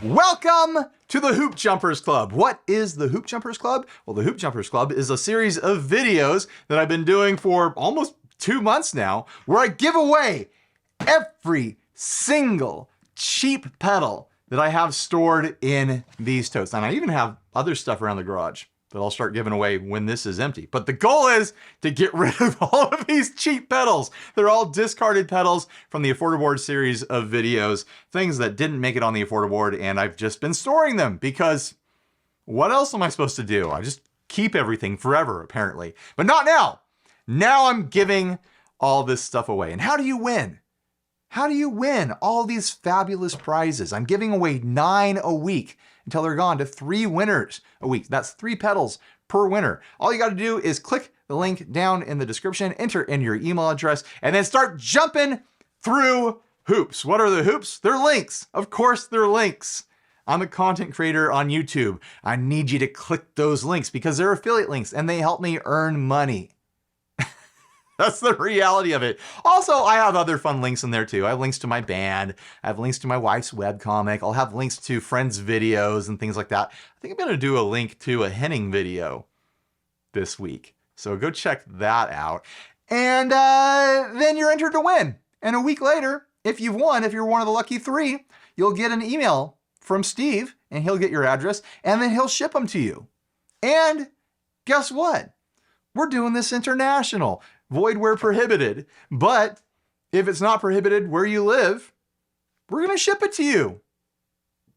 Welcome to the Hoop Jumpers Club. What is the Hoop Jumpers Club? Well, the Hoop Jumpers Club is a series of videos that I've been doing for almost 2 months now, where I give away every single cheap pedal that I have stored in these totes. And I even have other stuff around the garage that I'll start giving away when this is empty. But the goal is to get rid of all of these cheap pedals. They're all discarded pedals from the Affordaboard series of videos, things that didn't make it on the Affordaboard, and I've just been storing them because what else am I supposed to do? I just keep everything forever, apparently. But not now. Now I'm giving all this stuff away. And how do you win? How do you win all these fabulous prizes? I'm giving away 9 a week until they're gone to 3 winners a week. That's 3 pedals per winner. All you got to do is click the link down in the description, enter in your email address, and then start jumping through hoops. What are the hoops? They're links. Of course, they're links. I'm a content creator on YouTube. I need you to click those links because they're affiliate links and they help me earn money. That's the reality of it. Also, I have other fun links in there too. I have links to my band. I have links to my wife's webcomic. I'll have links to friends' videos and things like that. I think I'm going to do a link to a Henning video this week. So go check that out. And then you're entered to win. And a week later, if you've won, if you're one of the lucky 3, you'll get an email from Steve and he'll get your address and then he'll ship them to you. And guess what? We're doing this international. Void where prohibited. But if it's not prohibited where you live, we're going to ship it to you.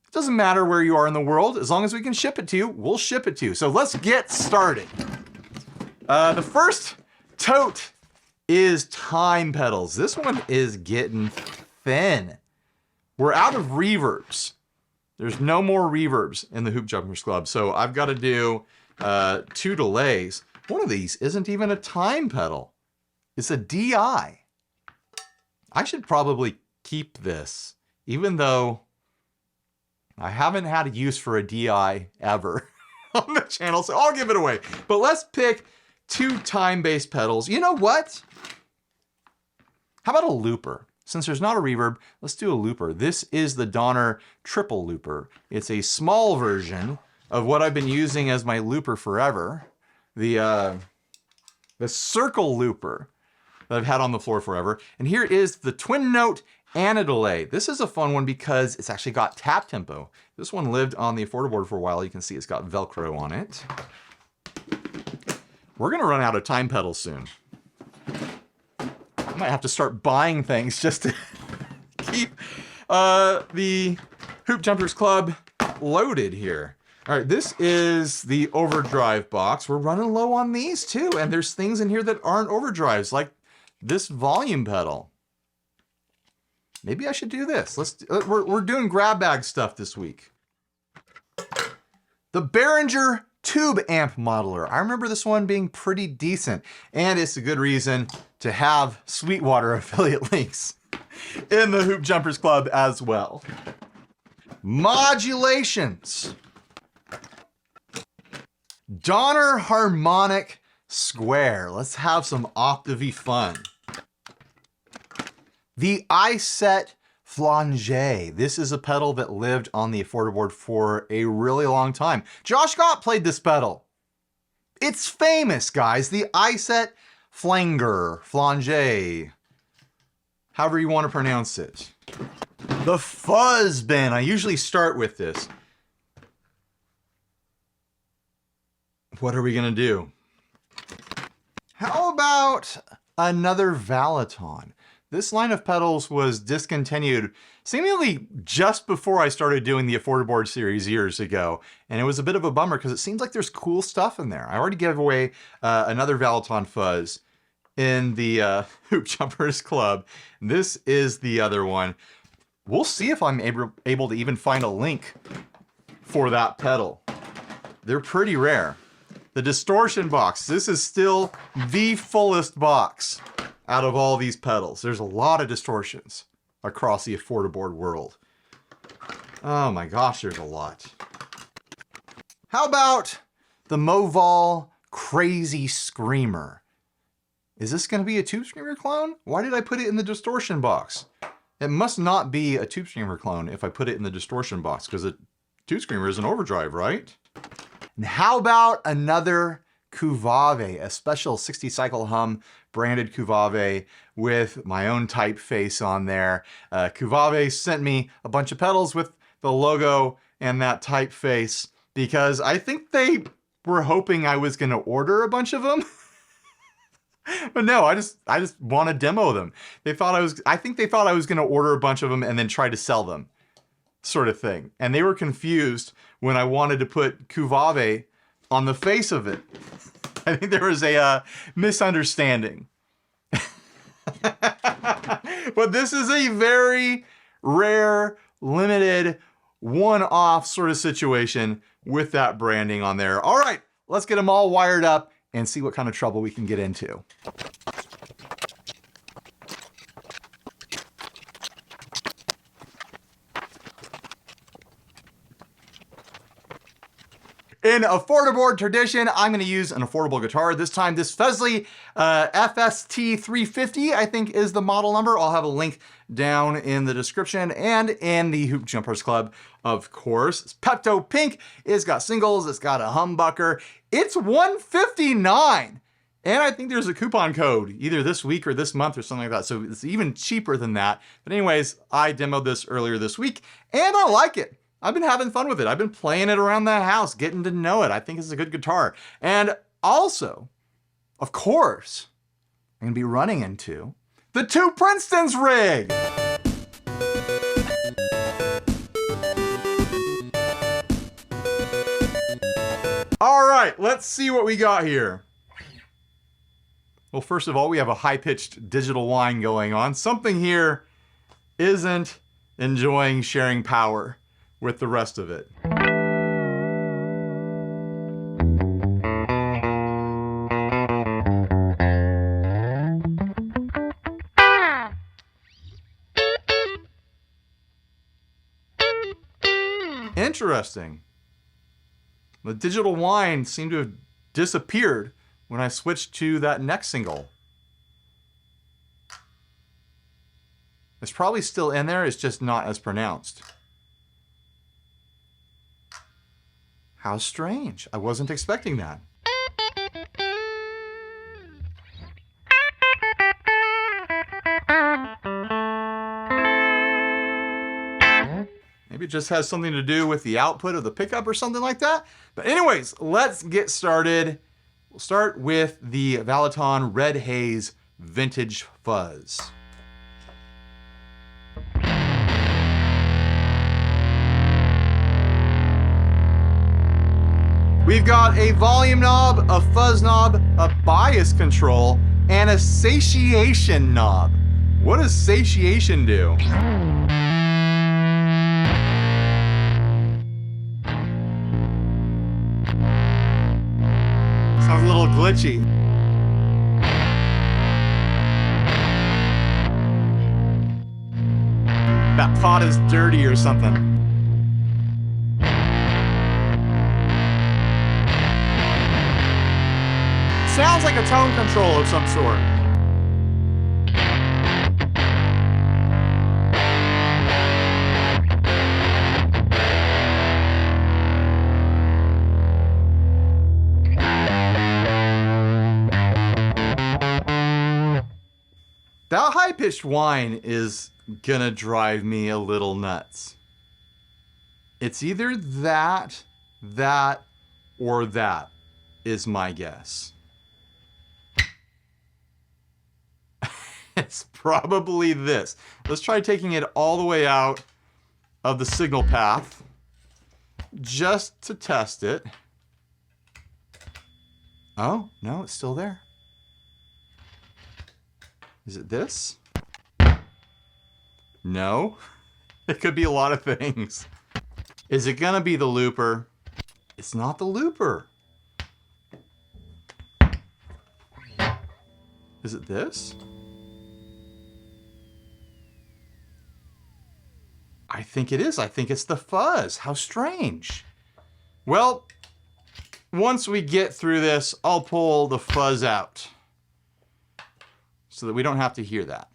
It doesn't matter where you are in the world. As long as we can ship it to you, we'll ship it to you. So let's get started. The first tote is time pedals. This one is getting thin. We're out of reverbs. There's no more reverbs in the Hoop Jumpers Club. So I've got to do 2 delays. One of these isn't even a time pedal. It's a DI. I should probably keep this, even though I haven't had a use for a DI ever on the channel, so I'll give it away. But let's pick 2 time-based pedals. You know what? How about a looper? Since there's not a reverb, let's do a looper. This is the Donner Triple Looper. It's a small version of what I've been using as my looper forever. The circle looper that I've had on the floor forever. And here is the twin note and a delay. This is a fun one because it's actually got tap tempo. This one lived on the Affordaboard for a while. You can see it's got Velcro on it. We're gonna run out of time pedals soon. I might have to start buying things just to keep the Hoop Jumpers Club loaded here. All right, this is the Overdrive box. We're running low on these too, and there's things in here that aren't overdrives, like this volume pedal. Maybe I should do this. We're doing grab bag stuff this week. The Behringer Tube Amp Modeler. I remember this one being pretty decent, and it's a good reason to have Sweetwater affiliate links in the Hoop Jumpers Club as well. Modulations. Donner Harmonic Square. Let's have some octavey fun. The iSet Flange. This is a pedal that lived on the Affordaboard for a really long time. Josh Scott played this pedal. It's famous, guys. The iSet Flange. However you want to pronounce it. The Fuzz bin. I usually start with this. What are we gonna do? How about another Valaton? This line of pedals was discontinued seemingly just before I started doing the Affordaboard series years ago. And it was a bit of a bummer because it seems like there's cool stuff in there. I already gave away another Valaton Fuzz in the Hoop Jumpers Club. This is the other one. We'll see if I'm able to even find a link for that pedal. They're pretty rare. The Distortion box. This is still the fullest box out of all these pedals. There's a lot of distortions across the Affordaboard world. Oh my gosh, there's a lot. How about the Moval Crazy Screamer? Is this going to be a Tube Screamer clone? Why did I put it in the Distortion box? It must not be a Tube Screamer clone if I put it in the Distortion box, because a Tube Screamer is an Overdrive, right? And how about another Cuvave, a special 60 cycle hum branded Cuvave with my own typeface on there. Cuvave sent me a bunch of pedals with the logo and that typeface because I think they were hoping I was gonna order a bunch of them. But no, I just want to demo them. I think they thought I was gonna order a bunch of them and then try to sell them, sort of thing. And they were confused when I wanted to put Cuvave on the face of it. I think there was a misunderstanding. But this is a very rare, limited, one-off sort of situation with that branding on there. All right, let's get them all wired up and see what kind of trouble we can get into. In affordable tradition, I'm going to use an affordable guitar. This time, this Fuzzy FST 350, I think is the model number. I'll have a link down in the description and in the Hoop Jumpers Club, of course. It's Pepto Pink. It's got singles. It's got a humbucker. It's $159. And I think there's a coupon code either this week or this month or something like that. So it's even cheaper than that. But anyways, I demoed this earlier this week and I like it. I've been having fun with it. I've been playing it around the house, getting to know it. I think it's a good guitar. And also, of course, I'm gonna be running into the Two Princeton's rig. All right, let's see what we got here. Well, first of all, we have a high-pitched digital whine going on. Something here isn't enjoying sharing power with the rest of it. Interesting. The digital whine seemed to have disappeared when I switched to that next single. It's probably still in there, it's just not as pronounced. How strange. I wasn't expecting that. Maybe it just has something to do with the output of the pickup or something like that. But anyways, let's get started. We'll start with the Valiton Red Haze Vintage Fuzz. We've got a volume knob, a fuzz knob, a bias control, and a satiation knob. What does satiation do? Sounds a little glitchy. That pot is dirty or something. Sounds like a tone control of some sort. That high-pitched whine is gonna drive me a little nuts. It's either that, or that is my guess. It's probably this. Let's try taking it all the way out of the signal path just to test it. Oh, no, it's still there. Is it this? No. It could be a lot of things. Is it gonna be the looper? It's not the looper. Is it this? I think it is. I think it's the fuzz. How strange. Well, once we get through this, I'll pull the fuzz out so that we don't have to hear that.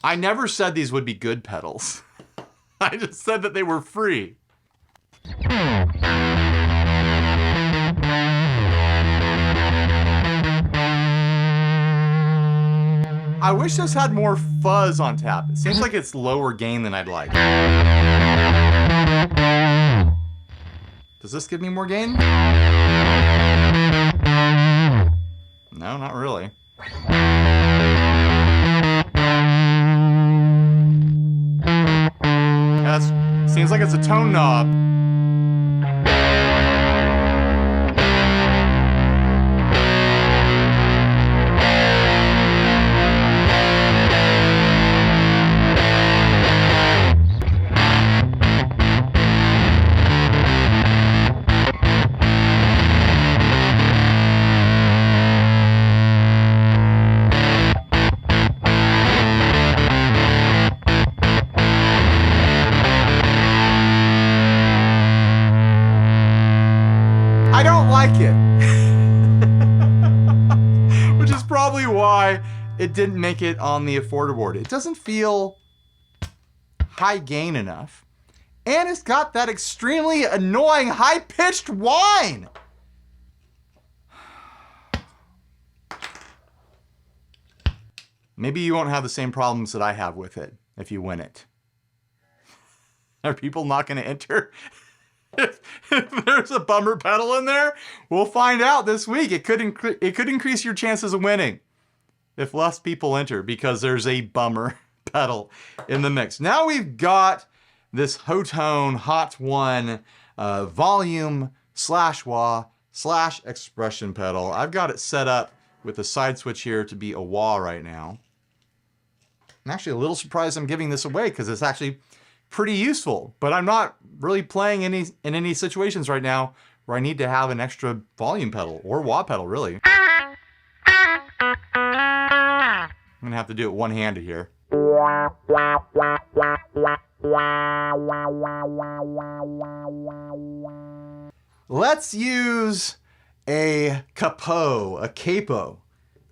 I never said these would be good pedals. I just said that they were free. I wish this had more fuzz on tap. It seems like it's lower gain than I'd like. Does this give me more gain? No, not really. That seems like it's a tone knob. I don't like it. Which is probably why it didn't make it on the afforder board. It doesn't feel high gain enough. And it's got that extremely annoying high-pitched whine. Maybe you won't have the same problems that I have with it if you win it. Are people not going to enter? If there's a bummer pedal in there, we'll find out this week. It could increase your chances of winning if less people enter because there's a bummer pedal in the mix. Now we've got this Hotone Hot One volume / wah / expression pedal. I've got it set up with the side switch here to be a wah right now. I'm actually a little surprised I'm giving this away because it's actually pretty useful, but I'm not really playing in any situations right now where I need to have an extra volume pedal or wah pedal, really. I'm gonna have to do it one-handed here. Let's use a capo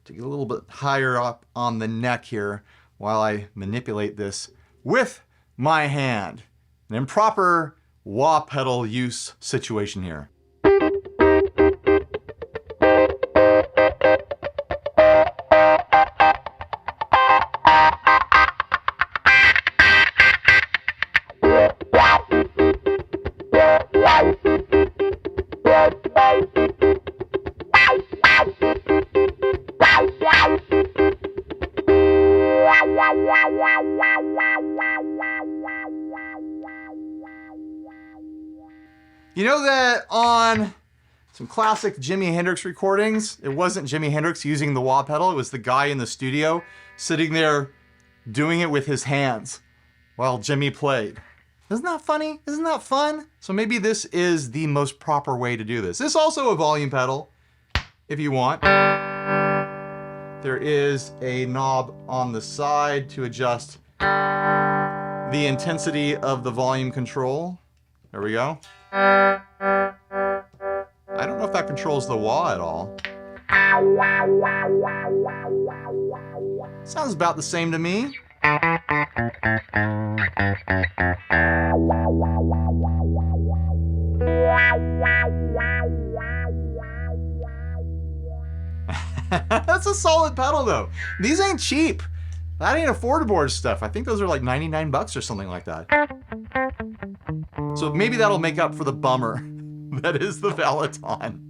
to get a little bit higher up on the neck here while I manipulate this with my hand. An improper wah pedal use situation here. You know that on some classic Jimi Hendrix recordings, it wasn't Jimi Hendrix using the wah pedal, it was the guy in the studio sitting there doing it with his hands while Jimmy played. Isn't that funny? Isn't that fun? So maybe this is the most proper way to do this. This is also a volume pedal, if you want. There is a knob on the side to adjust the intensity of the volume control. There we go. I don't know if that controls the wah at all. Sounds about the same to me. That's a solid pedal though. These ain't cheap. That ain't affordaboard stuff. I think those are like 99 bucks or something like that. So maybe that'll make up for the bummer that is the Valaton.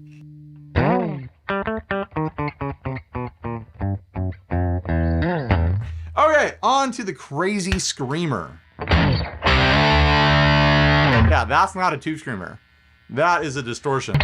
Okay, on to the Crazy Screamer. Yeah, that's not a tube screamer. That is a distortion.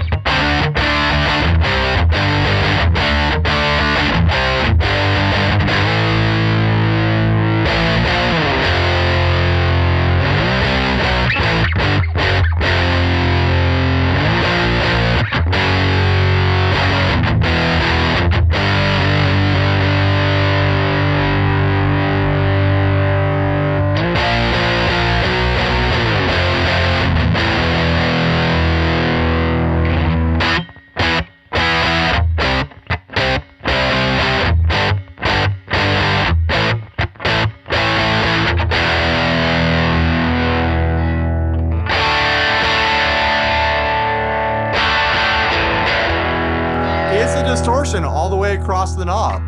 distortion all the way across the knob.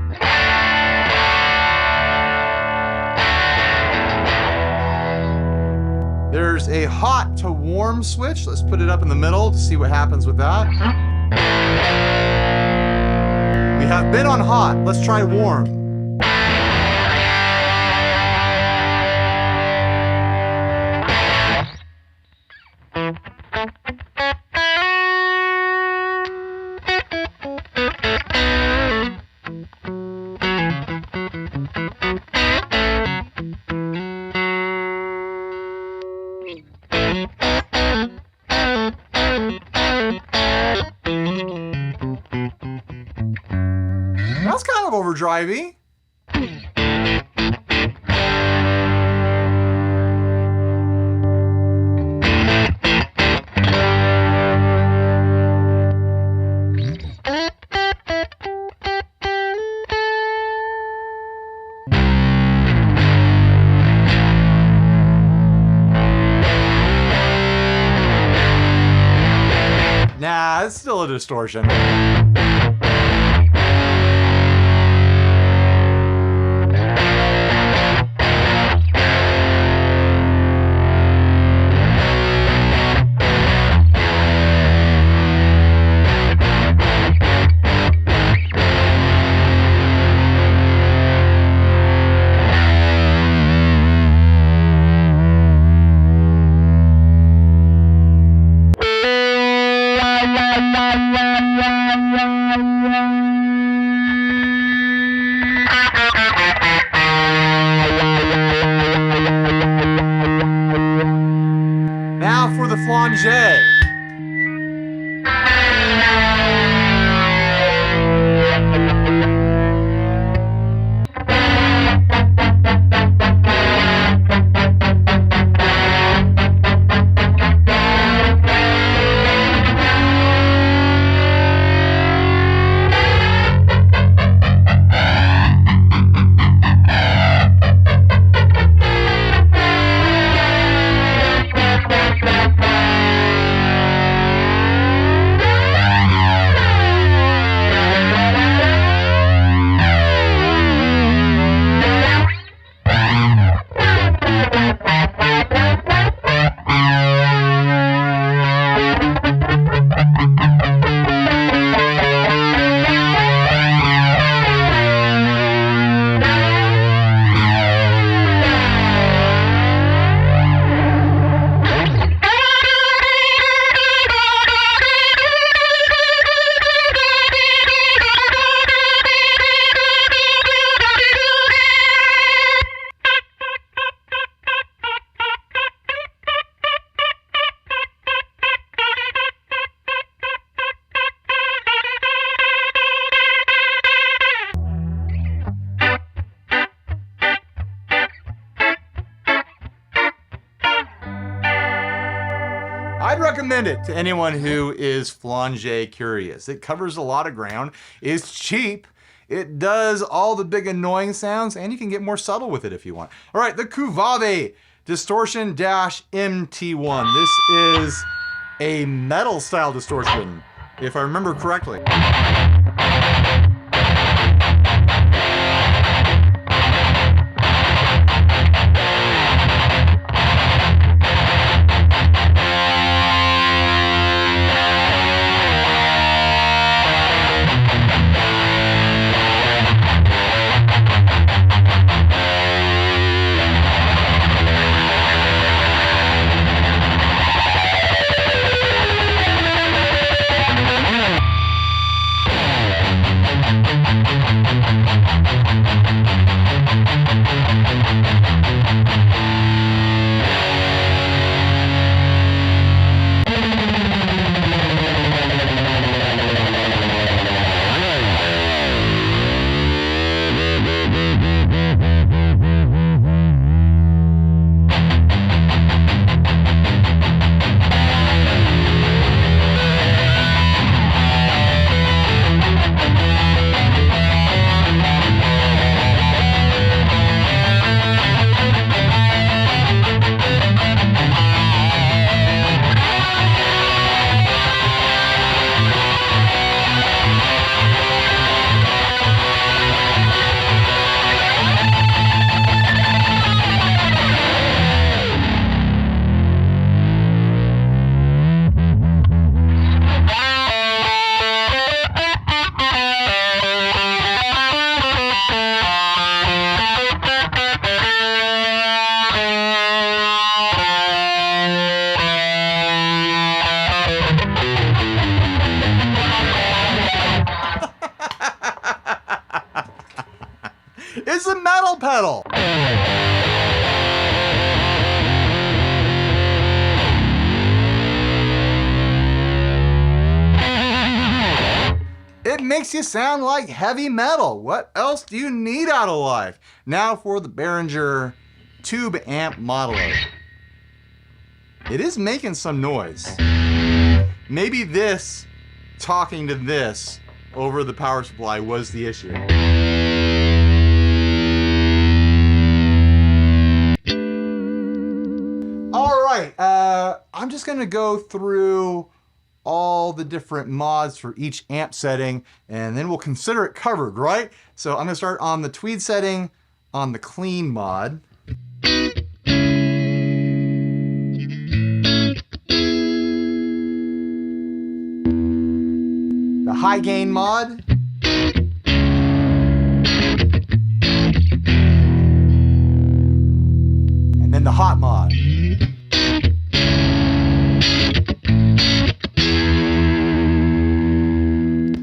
There's a hot to warm switch. Let's put it up in the middle to see what happens with that. We have been on hot. Let's try warm. That's kind of overdrivey. Nah, it's still a distortion. Now for the flanger. I'd recommend it to anyone who is flanger curious. It covers a lot of ground, it's cheap, it does all the big annoying sounds, and you can get more subtle with it if you want. All right, the Kuvave Distortion-MT1. This is a metal style distortion, if I remember correctly. sound pedal. It makes you sound like heavy metal. What else do you need out of life? Now for the Behringer tube amp modeler. It is making some noise. Maybe this, talking to this over the power supply was the issue. All right, I'm just gonna go through all the different mods for each amp setting, and then we'll consider it covered, right? So I'm gonna start on the tweed setting on the clean mod. The high gain mod. And then the hot mod.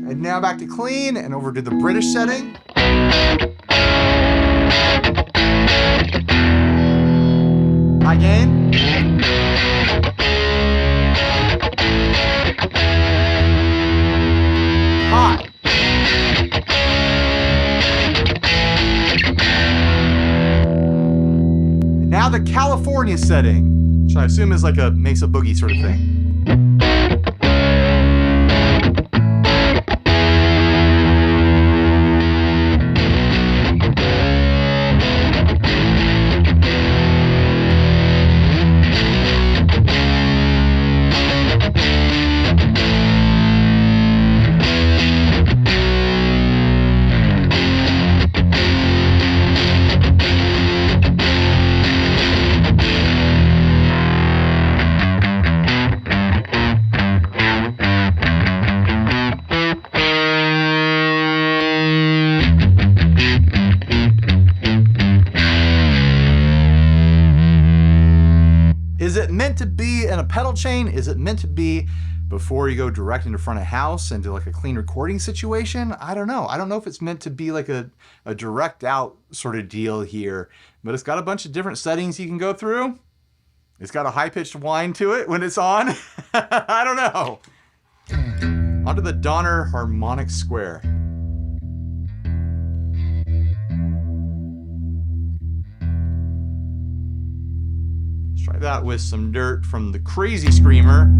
And now back to clean and over to the British setting. High gain. Hot. And now the California setting, which I assume is like a Mesa Boogie sort of thing. Is it meant to be in a pedal chain? Is it meant to be before you go direct into front of house into like a clean recording situation? I don't know. I don't know if it's meant to be like a direct out sort of deal here, but it's got a bunch of different settings you can go through. It's got a high-pitched whine to it when it's on. I don't know. Onto the Donner Harmonic Square. Try that with some dirt from the Crazy Screamer.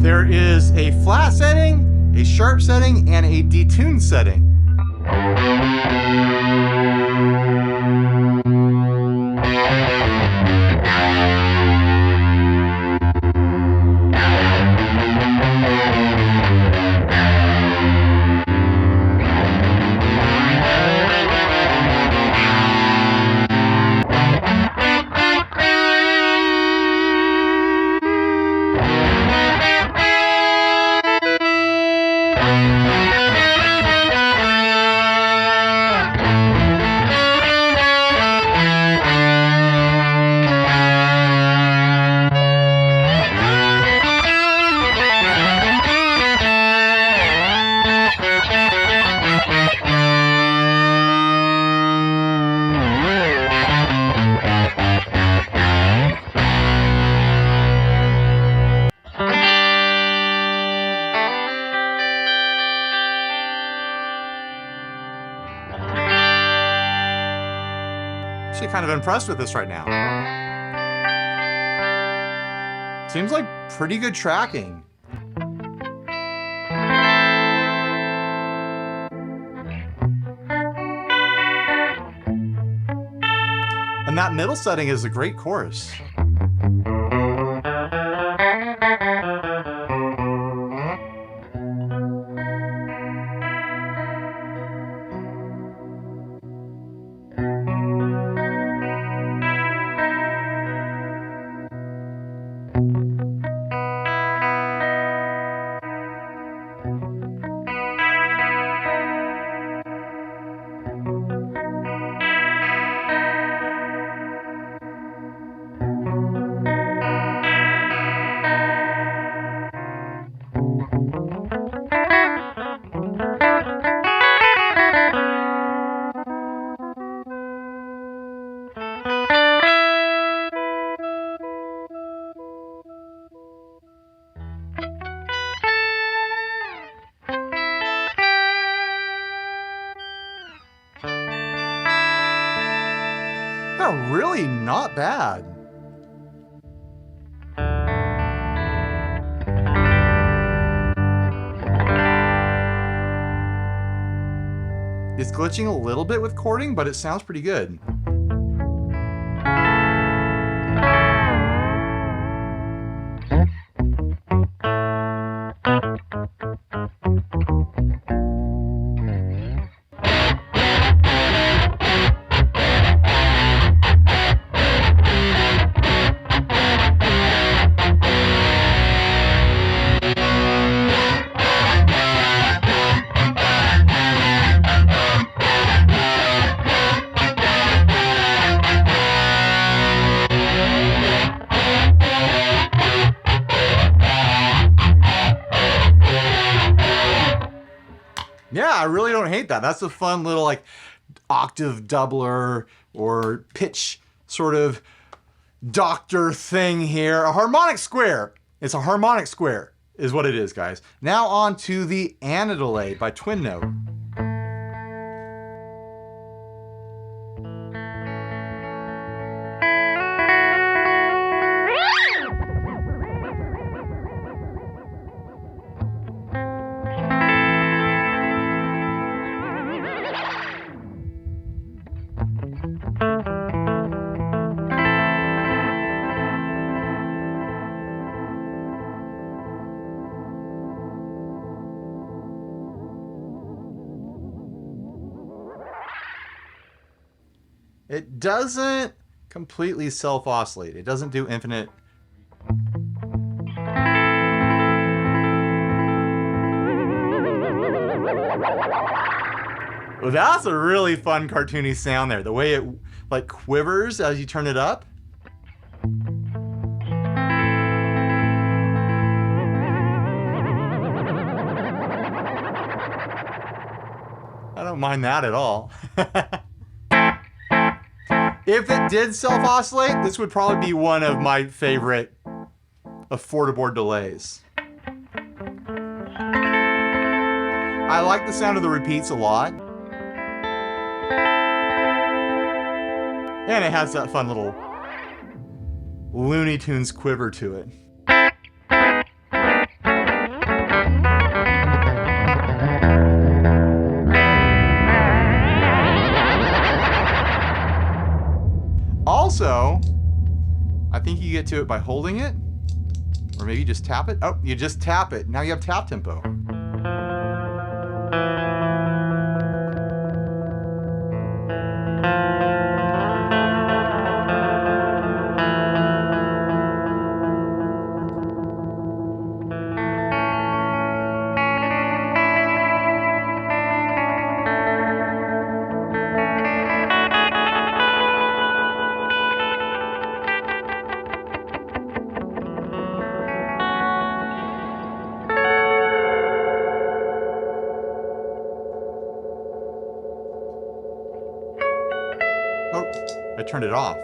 There is a flat setting, a sharp setting, and a detuned setting. kind of impressed with this right now. Seems like pretty good tracking. And that middle setting is a great chorus. Yeah, really not bad. It's glitching a little bit with chording, but it sounds pretty good. Yeah, I really don't hate that. That's a fun little like octave doubler or pitch sort of doctor thing here. A harmonic square. It's a harmonic square is what it is, guys. Now on to the Anadelay by Twin Note. It doesn't completely self-oscillate. It doesn't do infinite. Well, that's a really fun cartoony sound there. The way it like quivers as you turn it up. I don't mind that at all. If it did self-oscillate, this would probably be one of my favorite affordable delays. I like the sound of the repeats a lot. And it has that fun little Looney Tunes quiver to it. Also, I think you get to it by holding it, or maybe just tap it. Oh, you just tap it. Now you have tap tempo. Oh, I turned it off.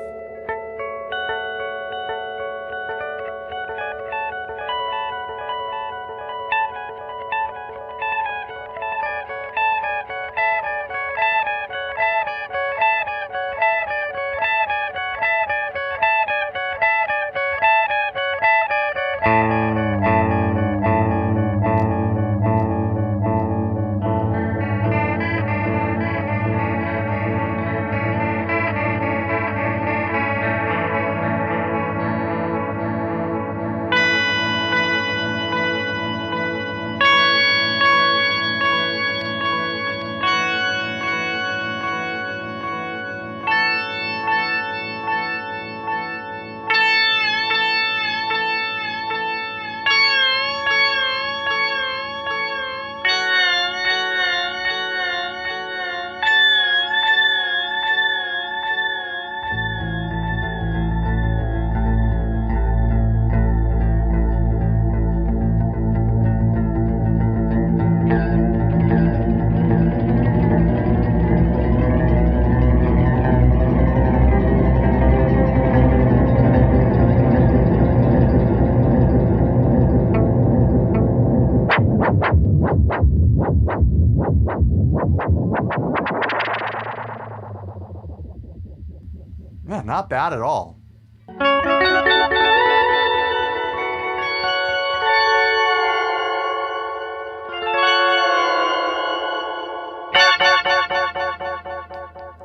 Not bad at all.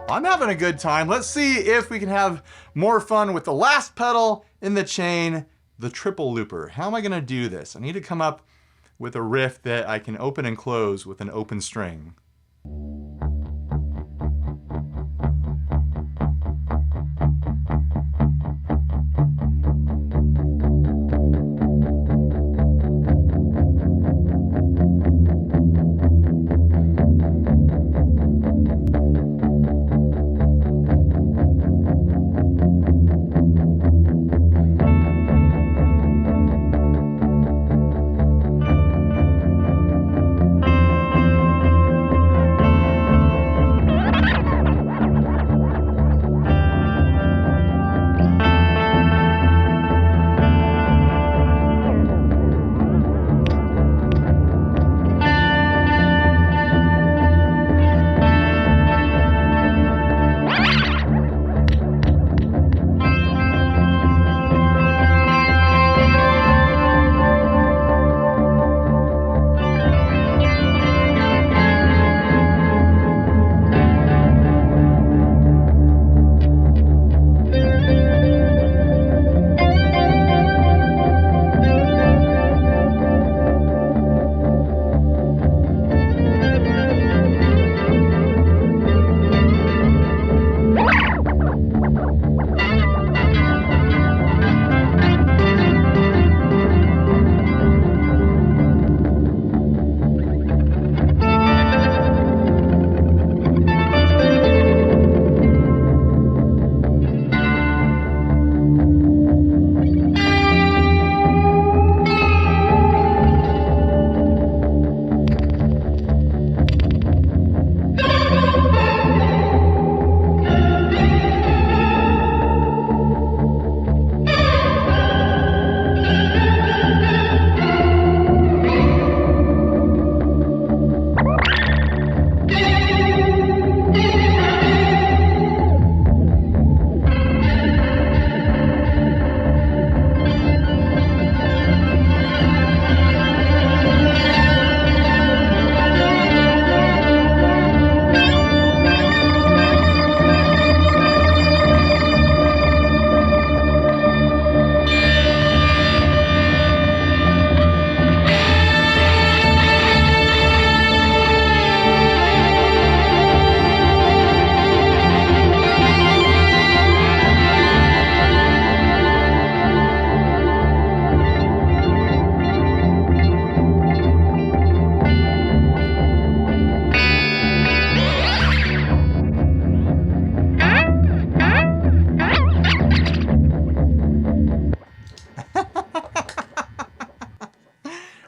I'm having a good time. Let's see if we can have more fun with the last pedal in the chain, the triple looper. How am I gonna do this? I need to come up with a riff that I can open and close with an open string.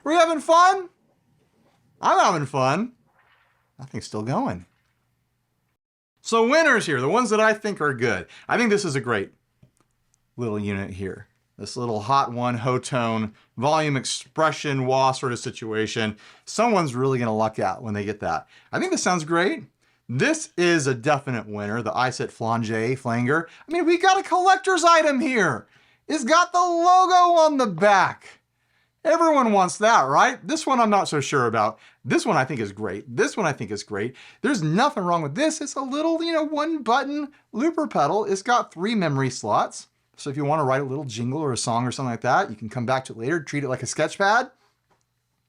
We having fun? I'm having fun. That thing's still going. So winners here, the ones that I think are good. I think this is a great little unit here. This little hot one, Ho-tone, volume expression, wah sort of situation. Someone's really gonna luck out when they get that. I think this sounds great. This is a definite winner, the iSet flanger. I mean, we got a collector's item here. It's got the logo on the back. Everyone wants that, right? This one I'm not so sure about. This one I think is great. This one I think is great. There's nothing wrong with this. It's a little, one button looper pedal. It's got 3 memory slots. So if you want to write a little jingle or a song or something like that, you can come back to it later, treat it like a sketch pad.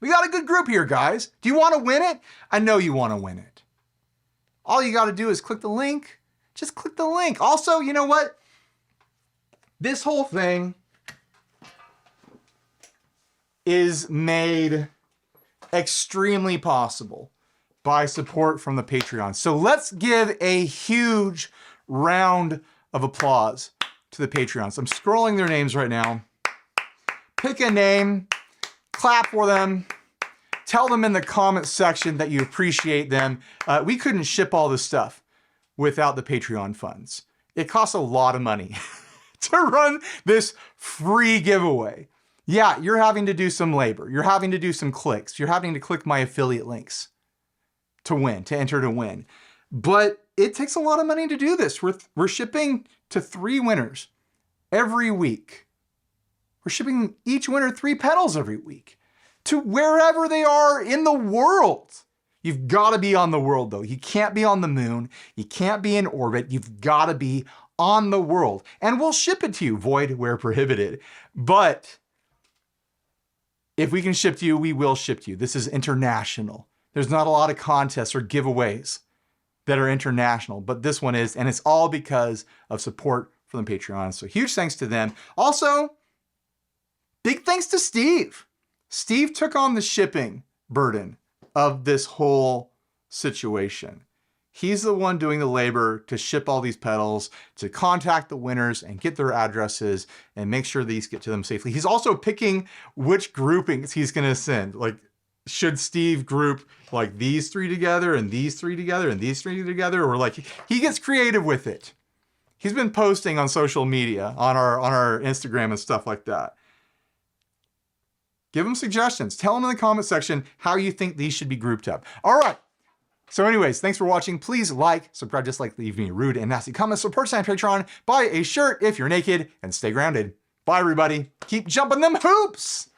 We got a good group here, guys. Do you want to win it? I know you want to win it. All you got to do is click the link. Just click the link. Also, you know what? This whole thing is made extremely possible by support from the Patreon. So let's give a huge round of applause to the Patreons. I'm scrolling their names right now. Pick a name, clap for them, tell them in the comments section that you appreciate them. We couldn't ship all this stuff without the Patreon funds. It costs a lot of money to run this free giveaway. Yeah, you're having to do some labor. You're having to do some clicks. You're having to click my affiliate links to win, to enter to win. But it takes a lot of money to do this. We're shipping to 3 winners every week. We're shipping each winner 3 pedals every week to wherever they are in the world. You've got to be on the world though. You can't be on the moon. You can't be in orbit. You've got to be on the world. And we'll ship it to you, void where prohibited. But if we can ship to you, we will ship to you. This is international. There's not a lot of contests or giveaways that are international, but this one is, and it's all because of support from the Patreon. So huge thanks to them. Also, big thanks to Steve. Steve took on the shipping burden of this whole situation. He's the one doing the labor to ship all these pedals, to contact the winners and get their addresses and make sure these get to them safely. He's also picking which groupings he's gonna send. Like, should Steve group like these 3 together and these 3 together and these 3 together? Or like, he gets creative with it. He's been posting on social media, on our Instagram and stuff like that. Give him suggestions. Tell him in the comment section how you think these should be grouped up. All right. So anyways, thanks for watching. Please like, subscribe, dislike, leave me rude and nasty comments, support us on Patreon, buy a shirt if you're naked, and stay grounded. Bye, everybody. Keep jumping them hoops.